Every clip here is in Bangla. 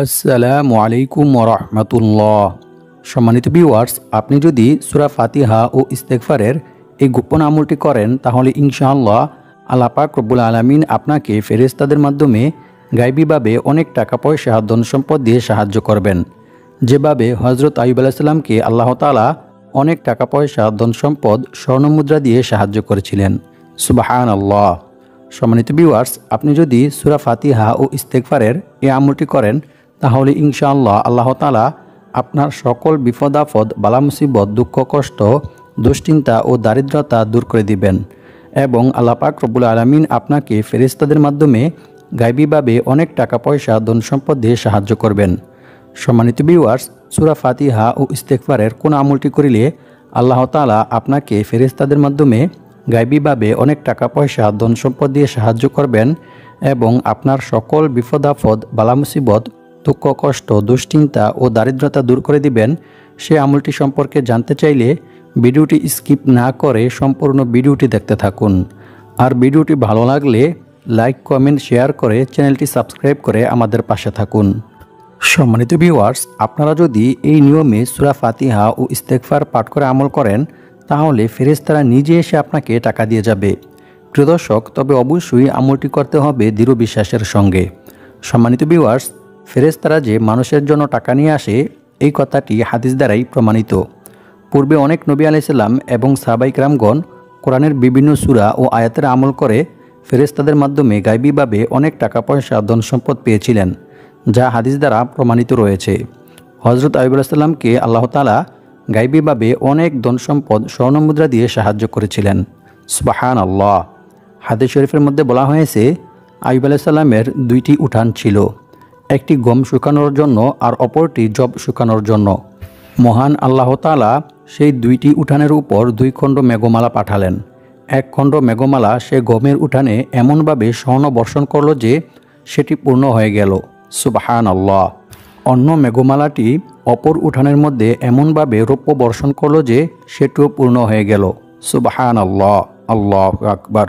আসসালামু আলাইকুম ওয়া সম্মানিত ভিউয়ার্স, আপনি যদি সূরা ফাতিহা ও ইস্তেগফারের এই গোপন আমলটি করেন তাহলে ইনশাআল্লাহ আল্লাহ পাক রব্বুল আলামিন আপনাকে ফেরেশতাদের মাধ্যমে গায়বীভাবে অনেক টাকা পয়সা ধন সম্পদ দিয়ে সাহায্য করবেন। যেভাবে হযরত আইয়ুব আলাইহিস সালামকে আল্লাহ তাআলা অনেক টাকা পয়সা ধন সম্পদ স্বর্ণমুদ্রা দিয়ে সাহায্য করেছিলেন। সুবহানাল্লাহ। সম্মানিত ভিউয়ার্স, আপনি যদি সূরা ফাতিহা ও ইস্তেগফারের এই আমলটি করেন তাহলে ইনশাআল্লাহ আল্লাহ তাআলা আপনার সকল বিপদ আপদ, বালা মুসিবত, দুঃখ কষ্ট, দুশ্চিন্তা ও দারিদ্রতা দূর করে দিবেন এবং আল্লাহ পাক রব্বুল আলামিন আপনাকে ফেরেশতাদের মাধ্যমে গায়বীভাবে অনেক টাকা পয়সা ধন সম্পদ দিয়ে সাহায্য করবেন। সম্মানিত ভিউয়ার্স, সূরা ফাতিহা ও ইস্তেগফারের কোন আমলটি করিলে আল্লাহ তাআলা আপনাকে ফেরেশতাদের মাধ্যমে গায়বীভাবে অনেক টাকা পয়সা ধন সম্পদ দিয়ে সাহায্য করবেন এবং আপনার সকল বিপদ আপদ, বালা মুসিবত, দুঃখ কষ্ট, দুশ্চিন্তা ও দারিদ্রতা দূর করে দিবেন, সে আমলটি সম্পর্কে জানতে চাইলে ভিডিওটি স্কিপ না করে সম্পূর্ণ ভিডিওটি দেখতে থাকুন। আর ভিডিওটি ভালো লাগলে লাইক, কমেন্ট, শেয়ার করে চ্যানেলটি সাবস্ক্রাইব করে আমাদের পাশে থাকুন। সম্মানিত ভিউয়ার্স, আপনারা যদি এই নিয়মে সূরা ফাতিহা ও ইস্তেগফার পাঠ করে আমল করেন তাহলে ফেরেশতারা নিজে এসে আপনাকে টাকা দিয়ে যাবে। প্রিয় দর্শক, তবে অবশ্যই আমলটি করতে হবে দৃঢ় বিশ্বাসের সঙ্গে। সম্মানিত ভিউয়ার্স, ফেরেশতারা যে মানুষের জন্য টাকা নিয়ে আসে এই কথাটি হাদিস দ্বারাই প্রমাণিত। পূর্বে অনেক নবী আলাইহিস সালাম এবং সাহাবায়ে কেরামগণ কোরআনের বিভিন্ন সূরা ও আয়াতের আমল করে ফেরেশতাদের মাধ্যমে গায়বীভাবে অনেক টাকা পয়সা ধন সম্পদ পেয়েছিলেন, যা হাদিস দ্বারা প্রমাণিত রয়েছে। হযরত আইয়ুব আলাইহিস সালামকে আল্লাহ তাআলা গায়বীভাবে অনেক ধন সম্পদ স্বর্ণমুদ্রা দিয়ে সাহায্য করেছিলেন। সুবহানাল্লাহ। হাদিস শরীফের মধ্যে বলা হয়েছে, আইয়ুব আলাইহিস সালামের দুইটি উঠান ছিল, একটি গম শুকানোর জন্য আর অপরটি যব শুকানোর জন্য। মহান আল্লাহ তাআলা সেই দুইটি উঠানের উপর 2 খণ্ড মেঘমালা পাঠালেন। এক খণ্ড মেঘমালা সে গমের উঠানে এমনভাবে স্বর্ণ বর্ষণ করল যে সেটি পূর্ণ হয়ে গেল। সুবহানাল্লাহ। অন্য মেঘমালাটি অপর উঠানের মধ্যে এমনভাবে রৌপ্য বর্ষণ করল যে সেটিও পূর্ণ হয়ে গেল। সুবহানাল্লাহ। আল্লাহু আকবার।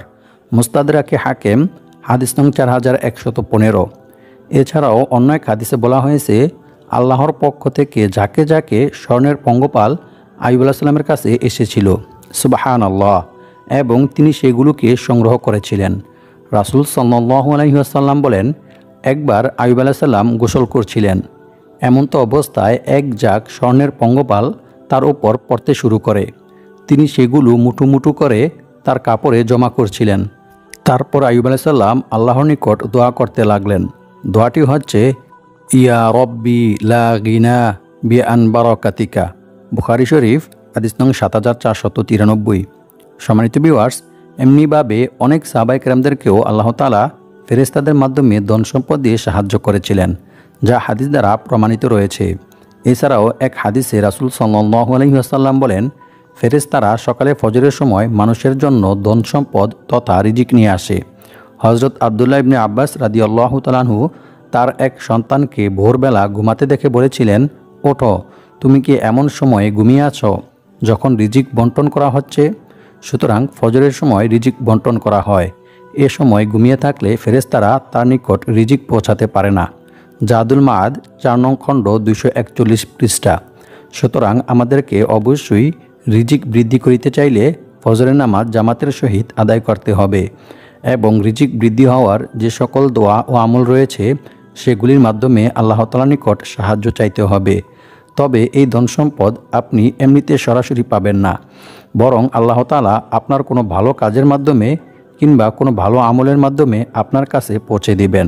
মুস্তাদরাকে হাকিম, হাদিস নং 4115। এছাড়াও অন্য এক হাদিসে বলা হয়েছে, আল্লাহর পক্ষ থেকে যাকে যাকে স্বর্ণের পঙ্গপাল আইয়ুব আলাইহিস সালামের কাছে এসেছিল, সুবহানাল্লাহ, এবং তিনি সেগুলোকে সংগ্রহ করেছিলেন। রাসূল সাল্লাল্লাহু আলাইহি ওয়াসাল্লাম বলেন, একবার আইয়ুব আলাইহিস সালাম গোসল করছিলেন। এমন্ত অবস্থায় এক ঝাঁক স্বর্ণের পঙ্গপাল তার উপর পড়তে শুরু করে। তিনি সেগুলো মুঠো মুঠো করে তার কাপড়ে জমা করছিলেন। তারপর আইয়ুব আলাইহিস সালাম আল্লাহর নিকট দোয়া করতে লাগলেন। দোয়াটি হচ্ছে, ইয়া রব্বি লা গিনা বিআন বারাকাতিকা। বুখারী শরীফ, হাদিস নং 7493। সম্মানিত ভিউয়ার্স, এমনিভাবে অনেক সাহাবায়ে কেরামদেরকেও আল্লাহ তাআলা ফেরেশতাদের মাধ্যমে ধন সম্পদ দিয়ে সাহায্য করেছিলেন, যা হাদিস দ্বারা প্রমাণিত রয়েছে। এছাড়াও এক হাদিসে রাসূল সাল্লাল্লাহু আলাইহি ওয়াসাল্লাম বলেন, ফেরেশতারা সকালে ফজরের সময় মানুষের জন্য ধন সম্পদ তথা রিজিক নিয়ে আসে। হযরত আব্দুল্লাহ ইবনে আব্বাস রাদিয়াল্লাহু তাআলা আনহু তার এক সন্তানকে ভোরবেলা ঘুমাতে দেখে বলেছিলেন, ওঠো, তুমি কি এমন সময়ে ঘুমিয়ে আছো যখন রিজিক বন্টন করা হচ্ছে? সুতরাং ফজরের সময় রিজিক বন্টন করা হয়। এ সময় ঘুমিয়ে থাকলে ফেরেশতারা তার নিকট রিজিক পৌঁছাতে পারে না। জাদুল মাআদ 4 নং খণ্ড 241 পৃষ্ঠা। সুতরাং আমাদেরকে অবশ্যই রিজিক বৃদ্ধি করিতে চাইলে ফজরের নামাজ জামাতের সহিত আদায় করতে হবে এবং রিজিক বৃদ্ধি হওয়ার যে সকল দোয়া ও আমল রয়েছে সেগুলির মাধ্যমে আল্লাহ তাআলার নিকট সাহায্য চাইতে হবে। তবে এই ধন সম্পদ আপনি এমনিতে সরাসরি পাবেন না, বরং আল্লাহ তাআলা আপনার কোনো ভালো কাজের মাধ্যমে কিংবা কোনো ভালো আমলের মাধ্যমে আপনার কাছে পৌঁছে দিবেন।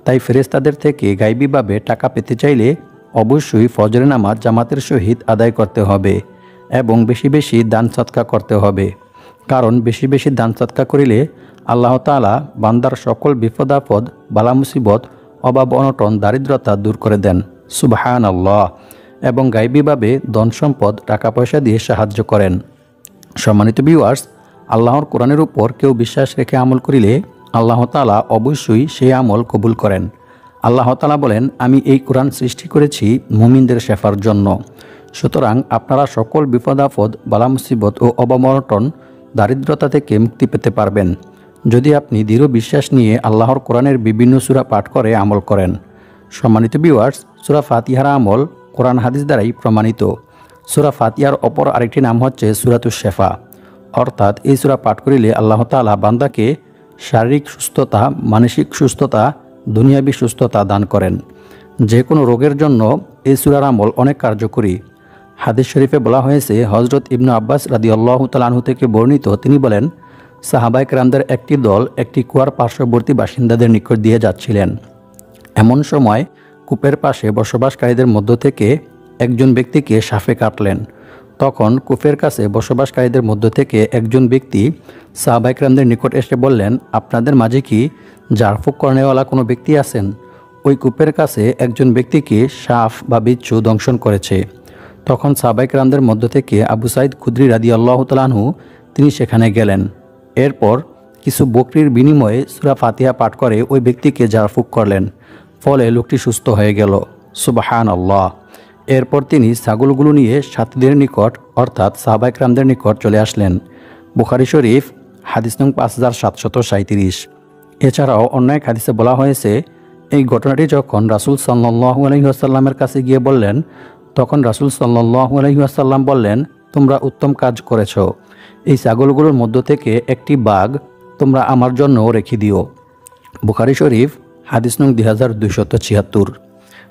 তাই ফেরেশতাদের থেকে গায়বীভাবে টাকা পেতে চাইলে অবশ্যই ফজরের নামাজ জামাতের সহিত আদায় করতে হবে এবং বেশি বেশি দান সদকা করতে হবে। কারণ বেশি বেশি দান সদকা করিলে আল্লাহ তাআলা বান্দার সকল বিপদ আপদ, বালা মুসিবত, অভাব অনটন, দারিদ্রতা দূর করে দেন। সুবহানাল্লাহ। এবং গায়বীভাবে ধন সম্পদ, টাকা পয়সা দিয়ে সাহায্য করেন। সম্মানিত ভিউয়ার্স, আল্লাহর কোরআনের উপর কেউ বিশ্বাস রেখে আমল করিলে আল্লাহ তাআলা অবশ্যই সেই আমল কবুল করেন। আল্লাহ তাআলা বলেন, আমি এই কোরআন সৃষ্টি করেছি মুমিনদের শেফার জন্য। সুতরাং আপনারা সকল বিপদ আপদ, বালা মুসিবত ও অভাব অনটন, দারিদ্রতা থেকে মুক্তি পেতে পারবেন যদি আপনি দৃঢ় বিশ্বাস নিয়ে আল্লাহর কোরআনের বিভিন্ন সূরা পাঠ করে আমল করেন। সম্মানিত ভিউয়ার্স, সূরা ফাতিহার আমল কোরআন হাদিস দ্বারাই প্রমাণিত। সূরা ফাতিহার অপর আরেকটি নাম হচ্ছে সূরাতুশ শিফা, অর্থাৎ এই সূরা পাঠ করিলে আল্লাহ তাআলা বান্দাকে শারীরিক সুস্থতা, মানসিক সুস্থতা, দুনিয়াবী সুস্থতা দান করেন। যে কোনো রোগের জন্য এই সূরার আমল অনেক কার্যকরী। হাদিস শরীফে বলা হয়েছে, হযরত ইবনে আব্বাস রাদিয়াল্লাহু তাআলা আনহু থেকে বর্ণিত, তিনি বলেন, সাহাবায়ে কেরামদের একটি দল একটি কুয়ার পার্শ্ববর্তী বাসিন্দাদের নিকট দিয়ে যাচ্ছিলেন। এমন সময় কূপের পাশে বসবাসকারীদের মধ্য থেকে একজন ব্যক্তিকে সাপে কাটলেন। তখন কূপের কাছে বসবাসকারীদের মধ্য থেকে একজন ব্যক্তি সাহাবায়ে কেরামদের নিকট এসে বললেন, আপনাদের মাঝে কি ঝাড়ফুঁক করেওয়ালা কোনো ব্যক্তি আছেন? ওই কূপের কাছে একজন ব্যক্তিকে সাপ বা বিচ্ছু দংশন করেছে। তখন সাহাবায়ে কেরামদের মধ্য থেকে আবু সাঈদ খুদরি রাদিয়াল্লাহু তাআলা আনহু তিনি সেখানে গেলেন। এরপর কিছু বকরির বিনিময়ে সূরা ফাতিহা পাঠ করে ওই ব্যক্তিকে ঝাড়ফুঁক করলেন। ফলে লোকটি সুস্থ হয়ে গেল। সুবহানাল্লাহ। এরপর তিনি ছাগলগুলো নিয়ে সাথীদের নিকট অর্থাৎ সাহাবায়ে কেরামদের নিকট চলে আসলেন। বুখারী শরীফ হাদিস নং 5737। এছাড়াও অন্য এক হাদিসে বলা হয়েছে, এই ঘটনাটি যখন রাসূল সাল্লাল্লাহু আলাইহি ওয়াসাল্লামের কাছে গিয়ে বললেন, তখন রাসূল সাল্লাল্লাহু আলাইহি ওয়াসাল্লাম বললেন, তোমরা উত্তম কাজ করেছ। এই ছাগলগুলোর মধ্য থেকে একটি বাঘ তোমরা আমার জন্য রেখে দিও। বুখারী শরীফ হাদিস নং 2276।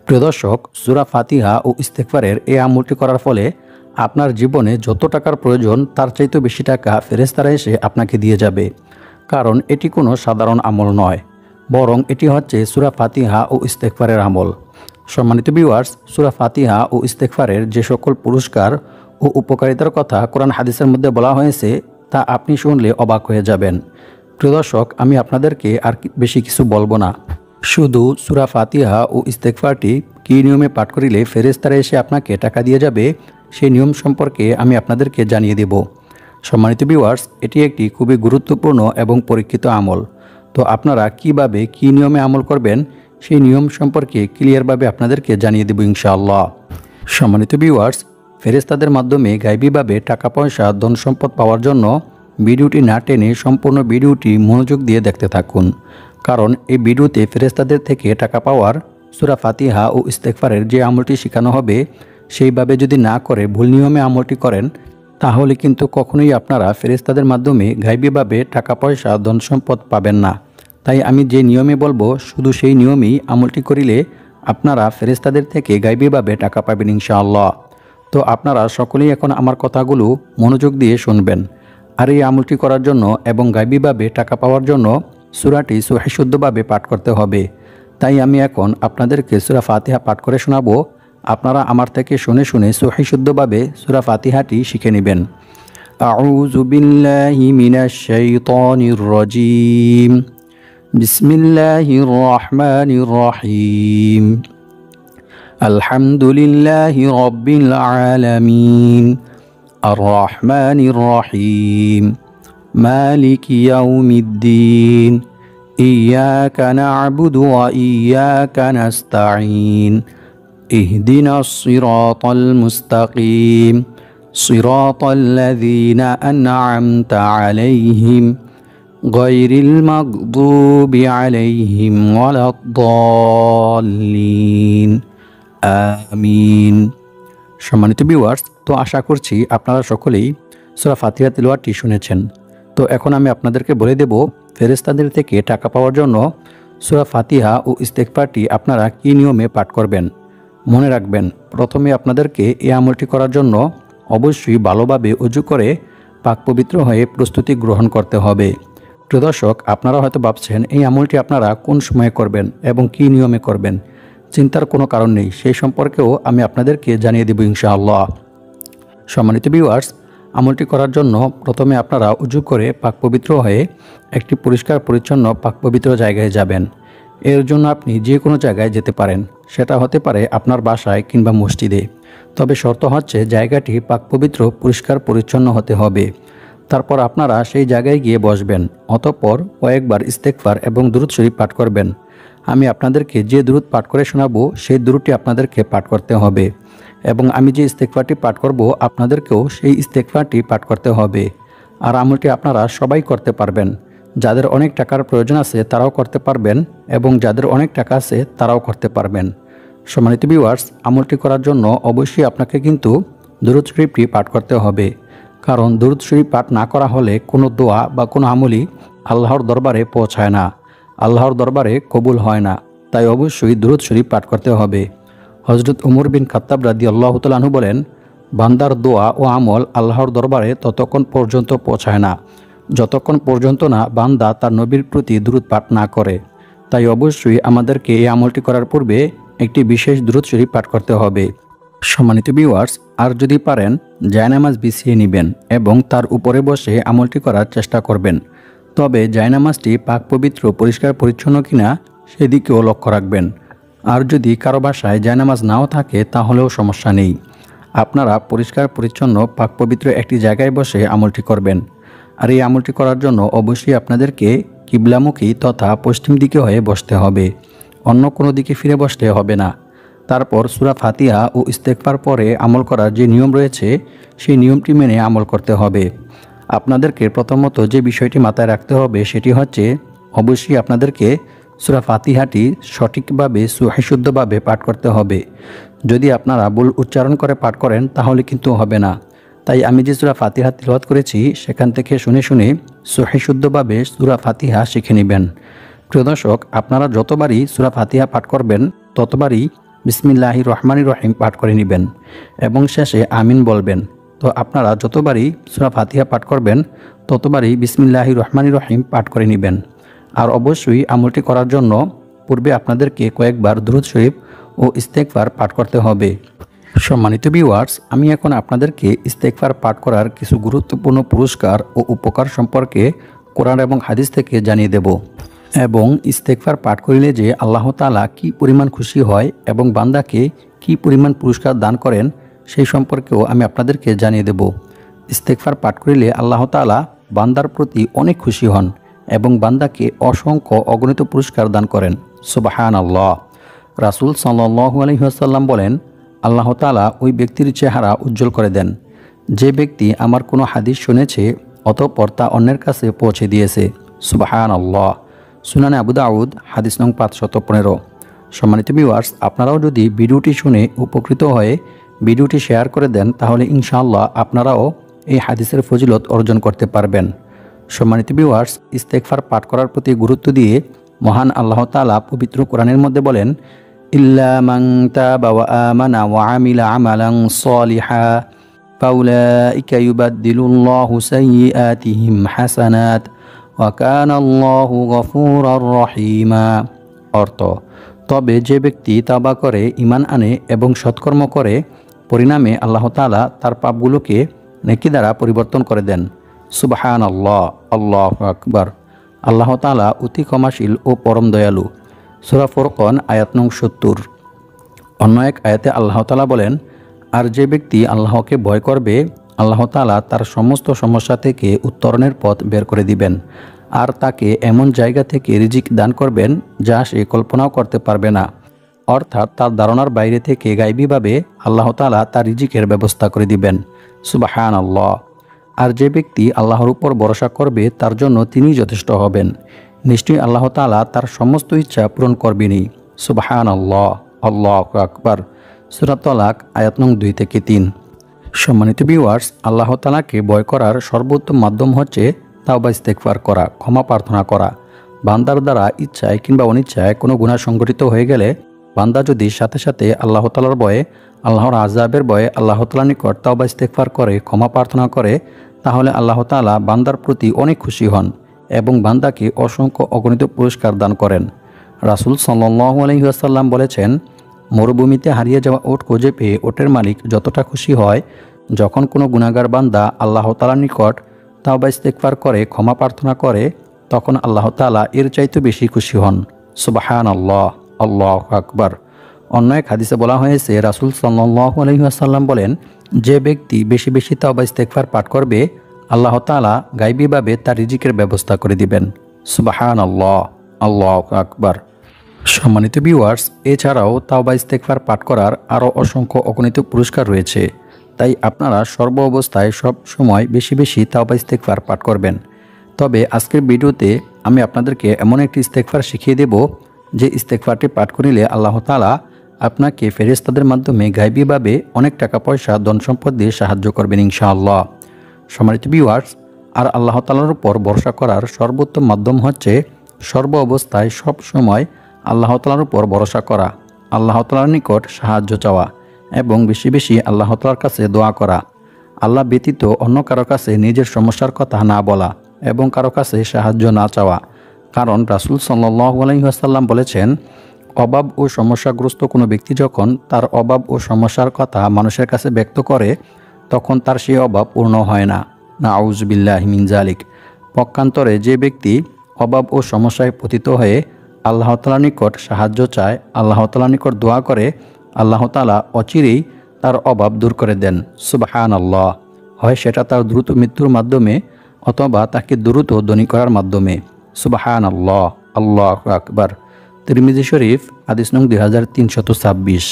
প্রিয় দর্শক, সূরা ফাতিহা ও ইস্তেগফারের এই আমলটি করার ফলে আপনার জীবনে যত টাকার প্রয়োজন তার চাইতে বেশি টাকা ফেরেশতারা এসে আপনাকে দিয়ে যাবে। কারণ এটি কোনো সাধারণ আমল নয়, বরং এটি হচ্ছে সূরা ফাতিহা ও ইস্তেগফারের আমল। সম্মানিত ভিউয়ার্স, সূরা ফাতিহা ও ইস্তেগফারের যে সকল পুরস্কার ও উপকারিতার কথা কোরআন হাদিসের মধ্যে বলা হয়েছে তা আপনি শুনলে অবাক হয়ে যাবেন। প্রিয় দর্শক, আমি আপনাদেরকে আর বেশি কিছু বলবো না, শুধু সূরা ফাতিহা ও ইস্তেগফারটি কী নিয়মে পাঠ করিলে ফেরেশতারা এসে আপনাকে টাকা দিয়ে যাবে সেই নিয়ম সম্পর্কে আমি আপনাদেরকে জানিয়ে দেব। সম্মানিত ভিউয়ার্স, এটি একটি খুবই গুরুত্বপূর্ণ এবং পরীক্ষিত আমল। তো আপনারা কিভাবে কী নিয়মে আমল করবেন সেই নিয়ম সম্পর্কে ক্লিয়ারভাবে আপনাদেরকে জানিয়ে দেব ইনশাআল্লাহ। সম্মানিত ভিউয়ার্স, ফেরেশতাদের মাধ্যমে গায়বীভাবে টাকা পয়সা, ধন সম্পদ পাওয়ার জন্য ভিডিওটি না টেনে সম্পূর্ণ ভিডিওটি মনোযোগ দিয়ে দেখতে থাকুন। কারণ এই ভিডিওতে ফেরেশতাদের থেকে টাকা পাওয়ার সূরা ফাতিহা ও ইস্তেগফারের যে আমলটি শেখানো হবে সেইভাবে যদি না করে ভুল নিয়মে আমলটি করেন তাহলে কিন্তু কখনোই আপনারা ফেরেশতাদের মাধ্যমে গায়বীভাবে টাকা পয়সা, ধন সম্পদ পাবেন না। তাই আমি যে নিয়মে বলবো শুধু সেই নিয়মেই আমলটি করিলে আপনারা ফেরেশতাদের থেকে গায়বীভাবে টাকা পাবেন ইনশাআল্লাহ। তো আপনারা সকলেই এখন আমার কথাগুলো মনোযোগ দিয়ে শুনবেন। আর এই আমলটি করার জন্য এবং গায়বীভাবে টাকা পাওয়ার জন্য সূরাটি সহিহ শুদ্ধভাবে পাঠ করতে হবে। তাই আমি এখন আপনাদেরকে সূরা ফাতিহা পাঠ করে শোনাবো। আপনারা আমার থেকে শুনে শুনে সহিহ শুদ্ধভাবে সূরা ফাতিহাটি শিখে নেবেন। আউযু বিল্লাহি মিনাশ শাইতানির রাজীম। বিসমিল্লাহির রহমানির রহিম। আলহামদুলিল্লাহি রাব্বিল আলামিন। আর রহমানির রহিম। মালিকি ইয়াউমিদ্দিন। ইয়্যাকা না'বুদু ওয়া ইয়্যাকা নাস্তাঈন। ইহদিনাস সিরাতাল মুস্তাকিম। সিরাতাল্লাযীনা আন'আমতা আলাইহিম গায়রিল মাগদুবি আলাইহিম ওয়ালাদ-দাল্লিন। আমিন। সম্মানিত ভিউয়ার্স, তো আশা করছি আপনারা সকলেই সূরা ফাতিহা তিলাওয়াতটি শুনেছেন। তো এখন আমি আপনাদেরকে বলে দেব ফেরেশতাদের থেকে টাকা পাওয়ার জন্য সূরা ফাতিহা ও ইস্তেগফারটি আপনারা কী নিয়মে পাঠ করবেন। মনে রাখবেন, প্রথমে আপনাদেরকে এই আমলটি করার জন্য অবশ্যই ভালোভাবে ওযু করে পাক পবিত্র হয়ে প্রস্তুতি গ্রহণ করতে হবে। প্রিয় দর্শক, আপনারা হয়তো ভাবছেন এই আমলটি আপনারা কোন সময়ে করবেন এবং কী নিয়মে করবেন। চিন্তার কোনো কারণ নেই, সেই সম্পর্কেও আমি আপনাদেরকে জানিয়ে দেব ইনশাআল্লাহ। সম্মানিত ভিউয়ার্স, আমলটি করার জন্য প্রথমে আপনারা উযু করে পাক পবিত্র হয়ে একটি পরিষ্কার পরিচ্ছন্ন পাক পবিত্র জায়গায় যাবেন। এর জন্য আপনি যে কোনো জায়গায় যেতে পারেন, সেটা হতে পারে আপনার বাসায় কিংবা মসজিদে। তবে শর্ত হচ্ছে জায়গাটি পাক পবিত্র, পরিষ্কার পরিচ্ছন্ন হতে হবে। তারপর আপনারা সেই জায়গায় গিয়ে বসবেন। অতঃপর কয়েকবার ইস্তেগফার এবং দুরূদ শরীফ পাঠ করবেন। আমি আপনাদেরকে যে দুরূদ পাঠ করে শোনাবো সেই দুরূদটি আপনাদেরকে পাঠ করতে হবে এবং আমি যে ইস্তেগফারটি পাঠ করব আপনাদেরকেও সেই ইস্তেগফারটি পাঠ করতে হবে। আর আমলটি আপনারা সবাই করতে পারবেন। যাদের অনেক টাকার প্রয়োজন আছে তারাও করতে পারবেন এবং যাদের অনেক টাকা আছে তারাও করতে পারবেন। সম্মানিত ভিউয়ার্স, আমলটি করার জন্য অবশ্যই আপনাকে কিন্তু দুরূদ শরীফটি পাঠ করতে হবে, কারণ দুরূদ শরীফ পাঠ না করা হলে কোনো দোয়া বা কোনো আমলই আল্লাহর দরবারে পৌঁছায় না, আল্লাহর দরবারে কবুল হয় না। তাই অবশ্যই দুরূদ শরীফ পাঠ করতে হবে। হযরত উমর বিন খাত্তাব রাদিয়াল্লাহু তাআলা আনহু বলেন, বান্দার দোয়া ও আমল আল্লাহর দরবারে ততক্ষণ পর্যন্ত পৌঁছায় না যতক্ষণ পর্যন্ত না বান্দা তার নবীর প্রতি দুরূদ পাঠ না করে। তাই অবশ্যই আমাদেরকে এই আমলটি করার পূর্বে একটি বিশেষ দুরূদ শরীফ পাঠ করতে হবে। সম্মানিত ভিউয়ার্স, আর যদি পারেন জায়নামাজ বিছিয়ে নেবেন এবং তার উপরে বসে আমলটি করার চেষ্টা করবেন। তবে জায়নামাজটি পাক পবিত্র পরিষ্কার পরিচ্ছন্ন কিনা সেদিকেও লক্ষ্য রাখবেন। আর যদি কারো বাসায় জায়নামাজ নাও থাকে তাহলেও সমস্যা নেই, আপনারা পরিষ্কার পরিচ্ছন্ন পাক পবিত্র একটি জায়গায় বসে আমলটি করবেন। আর এই আমলটি করার জন্য অবশ্যই আপনাদেরকে কিবলামুখী তথা পশ্চিম দিকে হয়ে বসতে হবে, অন্য কোনো দিকে ফিরে বসতে হবে না। তারপর সূরা ফাতিহা ও ইস্তেগফার পরে আমল করার যে নিয়ম রয়েছে সেই নিয়মটি মেনে আমল করতে হবে। আপনাদেরকে প্রথমত যে বিষয়টি মাথায় রাখতে হবে সেটি হচ্ছে অবশ্যই আপনাদেরকে সূরা ফাতিহাটি সঠিকভাবে সুশুদ্ধভাবে পাঠ করতে হবে। যদি আপনারা ভুল উচ্চারণ করে পাঠ করেন তাহলে কিন্তু হবে না। তাই আমি যে সূরা ফাতিহা তিলাওয়াত করেছি সেখান থেকে শুনে শুনে সুশুদ্ধভাবে সূরা ফাতিহা শিখে নেবেন। প্রিয় দর্শক, আপনারা যতবারই সূরা ফাতিহা পাঠ করবেন ততবারই বিসমিল্লাহির রহমানির রহিম পাঠ করে নেবেন এবং শেষে আমিন বলবেন। তো আপনারা যতবারই সূরা ফাতিহা পাঠ করবেন ততবারই বিসমিল্লাহির রহমানির রহিম পাঠ করে নেবেন। আর অবশ্যই আমলটি করার জন্য পূর্বে আপনাদেরকে কয়েকবার দুরূদ শরীফ ও ইস্তেগফার পাঠ করতে হবে। সম্মানিত ভিউয়ার্স, আমি এখন আপনাদেরকে ইস্তেগফার পাঠ করার কিছু গুরুত্বপূর্ণ পুরস্কার ও উপকার সম্পর্কে কোরআন এবং হাদিস থেকে জানিয়ে দেব এবং ইস্তেগফার পাঠ করিলে যে আল্লাহ তাআলা কী পরিমাণ খুশি হয় এবং বান্দাকে কী পরিমাণ পুরস্কার দান করেন সেই সম্পর্কেও আমি আপনাদেরকে জানিয়ে দেব। ইস্তেগফার পাঠ করিলে আল্লাহ তাআলা বান্দার প্রতি অনেক খুশি হন এবং বান্দাকে অসংখ্য অগণিত পুরস্কার দান করেন। সুবহানাল্লাহ। রাসূল সাল্লাল্লাহু আলাইহি ওয়াসাল্লাম বলেন, আল্লাহ তাআলা ওই ব্যক্তির চেহারা উজ্জ্বল করে দেন যে ব্যক্তি আমার কোনো হাদিস শুনেছে অতঃপর তা অন্যের কাছে পৌঁছে দিয়েছে। সুবহানাল্লাহ। সুনানে আবু দাউদ হাদিস নং 515। সম্মানিত ভিউয়ার্স, আপনারাও যদি ভিডিওটি শুনে উপকৃত হয়ে ভিডিওটি শেয়ার করে দেন তাহলে ইনশাআল্লাহ আপনারাও এই হাদিসের ফজিলত অর্জন করতে পারবেন। সম্মানিত ভিউয়ার্স, ইস্তেগফার পাঠ করার প্রতি গুরুত্ব দিয়ে মহান আল্লাহ তাআলা পবিত্র কোরআনের মধ্যে বলেন, ইল্লা মান তাবা ওয়া আমানা ওয়া আমিলা আমালান সলিহা ফাউলাইকা ইউবাদদিলুল্লাহু সাইয়্যাতিহিম হাসানাত ওয়া কানা আল্লাহু গফুরার রহিমা। অর্থ, তবে যে ব্যক্তি তাওবা করে, ঈমান আনে এবং সৎকর্ম করে, পরিণামে আল্লাহ তাআলা তার পাপগুলোকে নেকি দ্বারা পরিবর্তন করে দেন। সুবহানাল্লাহ, আল্লাহু আকবার। আল্লাহ তাআলা অতি ক্ষমাশীল ও পরম দয়ালু। সূরা ফুরকান আয়াত নং 70। অন্য এক আয়াতে আল্লাহ তাআলা বলেন, আর যে ব্যক্তি আল্লাহকে ভয় করবে আল্লাহ তাআলা তার সমস্ত সমস্যা থেকে উত্তরণের পথ বের করে দিবেন আর তাকে এমন জায়গা থেকে রিজিক দান করবেন যা সে কল্পনাও করতে পারবে না। অর্থাৎ তার ধারণার বাইরে থেকে গায়বীভাবে আল্লাহ তাআলা তার রিজিকের ব্যবস্থা করে দিবেন। সুবহানাল্লাহ। আর যে ব্যক্তি আল্লাহর উপর ভরসা করবে তার জন্য তিনিই যথেষ্ট হবেন। নিশ্চয়ই আল্লাহ তাআলা তার সমস্ত ইচ্ছা পূরণ করবেনই। সুবহানাল্লাহ, আল্লাহু আকবার। সূরা তালাক আয়াত নং 2 থেকে 3। সম্মানিত ভিউয়ার্স, আল্লাহ তাআলাকে ভয় করার সর্বোত্তম মাধ্যম হচ্ছে তাওবা ইস্তেগফার করা, ক্ষমা প্রার্থনা করা। বান্দার দ্বারা ইচ্ছায় কিংবা অনিচ্ছায় কোনো গুনাহ সংঘটিত হয়ে গেলে বান্দা যদি সাথে সাথে আল্লাহ তাআলার ভয়ে, আল্লাহর আযাবের ভয়ে আল্লাহ তাআলার নিকট তাওবা ইস্তেগফার করে, ক্ষমা প্রার্থনা করে, তাহলে আল্লাহ তাআলা বান্দার প্রতি অনেক খুশি হন এবং বান্দাকে অসংখ্য অগণিত পুরস্কার দান করেন। রাসূল সাল্লাল্লাহু আলাইহি ওয়াসাল্লাম বলেছেন, মরুভূমিতে হারিয়ে যাওয়া উট খুঁজে পেয়ে উটের মালিক যতটা খুশি হয় যখন কোনো গুনাহগার বান্দা আল্লাহ তাআলার নিকট তাওবা ইস্তেগফার করে, ক্ষমা প্রার্থনা করে, তখন আল্লাহ তাআলা এর চাইতে বেশি খুশি হন। সুবহানাল্লাহ, আল্লাহু আকবার। অন্য এক হাদিসে বলা হয়েছে, রাসূল সাল্লাল্লাহু আলাইহি ওয়াসাল্লাম বলেন, যে ব্যক্তি বেশি বেশি তাওবা ইস্তেগফার পাঠ করবে আল্লাহ তাআলা গায়বীভাবে তার রিজিকের ব্যবস্থা করে দিবেন। সুবহানাল্লাহ, আল্লাহু আকবার। সম্মানিত ভিউয়ার্স, এছাড়াও তাওবা ইস্তেগফার পাঠ করার আরও অসংখ্য অগণিত পুরস্কার রয়েছে। তাই আপনারা সর্ব অবস্থায় সব সময় বেশি বেশি তাওবা ইস্তেগফার পাঠ করবেন। তবে আজকের ভিডিওতে আমি আপনাদেরকে এমন একটি ইস্তেগফার শিখিয়ে দেব যে ইস্তেগফারটি পাঠ করিলে আল্লাহ তাআলা আপনাকে ফেরেশতাদের মাধ্যমে গায়বীভাবে অনেক টাকা পয়সা ধন সম্পদ দিয়ে সাহায্য করবেন ইনশাআল্লাহ। সম্মানিত ভিউয়ার্স, আর আল্লাহ তাআলার উপর ভরসা করার সর্বোত্তম মাধ্যম হচ্ছে সর্ব অবস্থায় সব সময় আল্লাহ তাআলার উপর ভরসা করা, আল্লাহ তাআলার নিকট সাহায্য চাওয়া এবং বেশি বেশি আল্লাহ তাআলার কাছে দোয়া করা। আল্লাহ ব্যতীত অন্য কারো কাছে নিজের সমস্যার কথা না বলা এবং কারো কাছে সাহায্য না চাওয়া। কারণ রাসূল সাল্লাল্লাহু আলাইহি ওয়াসাল্লাম বলেছেন, অভাব ও সমস্যাগ্রস্ত কোনো ব্যক্তি যখন তার অভাব ও সমস্যার কথা মানুষের কাছে ব্যক্ত করে তখন তার সেই অভাব পূর্ণ হয় না। নাউযু বিল্লাহি মিন যালিক। পক্ষান্তরে যে ব্যক্তি অভাব ও সমস্যায় পতিত হয়ে আল্লাহ তাআলার নিকট সাহায্য চায়, আল্লাহ তাআলার নিকট দোয়া করে, আল্লাহ তাআলা অচিরেই তার অভাব দূর করে দেন। সুবহানাল্লাহ। হয় সেটা তার দ্রুত মৃত্যুর মাধ্যমে অথবা তাকে দ্রুত ধনী করার মাধ্যমে। সুবহানাল্লাহ, আল্লাহু আকবার। তিরমিজি শরীফ, হাদিস নং 2326।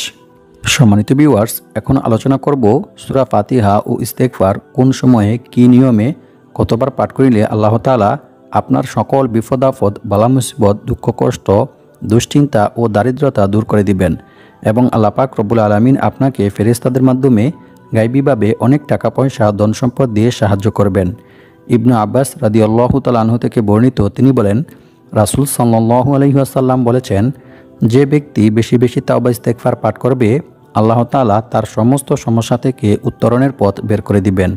সম্মানিত ভিউয়ার্স, এখন আলোচনা করব সূরা ফাতিহা ও ইস্তেগফার কোন সময়ে কী নিয়মে কতবার পাঠ করিলে আল্লাহ তাআলা আপনার সকল বিপদ আপদ, বালা মুসিবত, দুঃখ কষ্ট, দুশ্চিন্তা ও দারিদ্রতা দূর করে দিবেন এবং আল্লাহ পাক রব্বুল আলামিন আপনাকে ফেরেশতাদের মাধ্যমে গায়বীভাবে অনেক টাকা পয়সা ধন সম্পদ দিয়ে সাহায্য করবেন। ইবনে আব্বাস রাদিয়াল্লাহু তাআলা আনহু থেকে বর্ণিত, তিনি বলেন, রাসূল সাল্লাল্লাহু আলাইহি ওয়াসাল্লাম বলেছেন, যে ব্যক্তি বেশি বেশি তাওবা ইস্তেগফার পাঠ করবে আল্লাহ তাআলা তার সমস্ত সমস্যা থেকে উত্তরণের পথ বের করে দিবেন,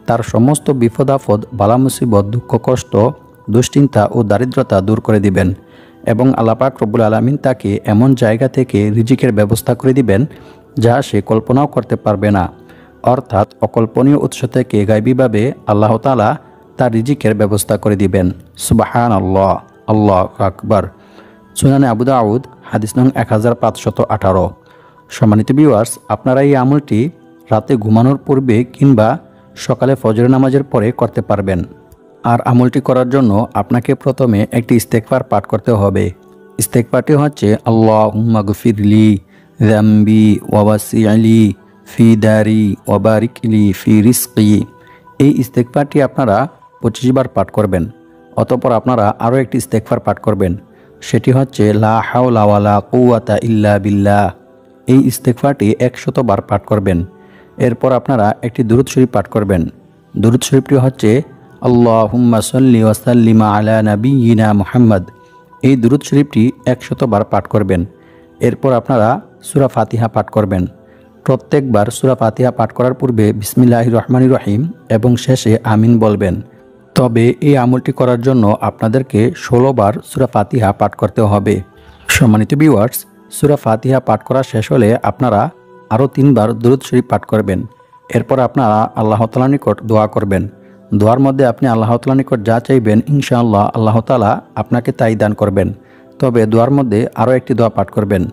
তার সমস্ত বিপদ আপদ, বালা মুসিবত, দুঃখ কষ্ট, দুশ্চিন্তা ও দারিদ্রতা দূর করে দিবেন এবং আল্লাহ পাক রব্বুল আলামিন তাকে এমন জায়গা থেকে রিজিকের ব্যবস্থা করে দিবেন যা সে কল্পনাও করতে পারবে না। অর্থাৎ অকল্পনীয় উৎস থেকে গায়বীভাবে আল্লাহ তাআলা তার রিজিকের ব্যবস্থা করে দিবেন। সুবহানাল্লাহ, আল্লাহু আকবার। সুনানে আবু দাউদ, হাদিস নং 1518। সম্মানিত ভিউয়ার্স, আপনারা এই আমলটি রাতে ঘুমানোর পূর্বে কিংবা সকালে ফজরের নামাজের পরে করতে পারবেন। আর আমলটি করার জন্য আপনাকে প্রথমে একটি ইস্তেগফার পাঠ করতে হবে। ইস্তেগফারটি হচ্ছে, আল্লাহুম্মা গফিরলি যামবি ওয়া ওয়াসি'লি ফি দারি ওয়া বারিকলি ফি রিজকি। এই ইস্তেগফারটি আপনারা 25 বার পাঠ করবেন। অতঃপর আপনারা আরও একটি ইস্তেগফার পাঠ করবেন, সেটি হচ্ছে লা হাওলা ওয়ালা কুওয়াতা ইল্লা বিল্লাহ। এই ইস্তেগফারটি 100 বার পাঠ করবেন। এরপর আপনারা একটি দুরূদ শরীফ পাঠ করবেন। দুরূদ শরীফটি হচ্ছে, আল্লাহুম্মা সাল্লি ওয়া সাল্লিম আলা নাবিয়িনা মুহাম্মদ। এই দুরূদ শরীফটি 100 বার পাঠ করবেন। এরপর আপনারা সূরা ফাতিহা পাঠ করবেন। প্রত্যেকবার সূরা ফাতিহা পাঠ করার পূর্বে বিসমিল্লাহির রহমানির রহিম এবং শেষে আমিন বলবেন। তবে এই আমলটি করার জন্য আপনাদেরকে 16 বার সূরা ফাতিহা পাঠ করতে হবে। সম্মানিত ভিউয়ার্স, সূরা ফাতিহা পাঠ করা শেষ হলে আপনারা আরও 3 বার দুরূদ শরীফ পাঠ করবেন। এরপর আপনারা আল্লাহ তাআলার নিকট দোয়া করবেন। দোয়ার মধ্যে আপনি আল্লাহ তাআলার নিকট যা চাইবেন ইনশাআল্লাহ আল্লাহ তাআলা আপনাকে তাই দান করবেন। তবে দোয়ার মধ্যে আরও একটি দোয়া পাঠ করবেন।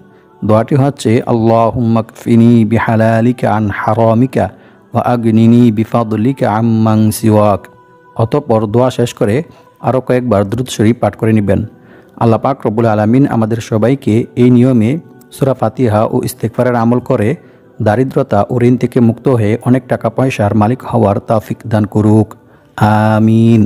দোয়াটি হচ্ছে, আল্লাহুম্মা কফিনি বিহালালিকা আন হারামিকা ওয়া আগনিনি বিফাদলিকা আম্মান সিওয়াক। অতঃপর দোয়া শেষ করে আরও কয়েকবার দুরূদ শরীফ পাঠ করে নেবেন। আল্লাহ পাক রব্বুল আলামিন আমাদের সবাইকে এই নিয়মে সূরা ফাতিহা ও ইস্তেগফারের আমল করে দারিদ্রতা ও ঋণ থেকে মুক্ত হয়ে অনেক টাকা পয়সার মালিক হওয়ার তৌফিক দান করুক। আমিন।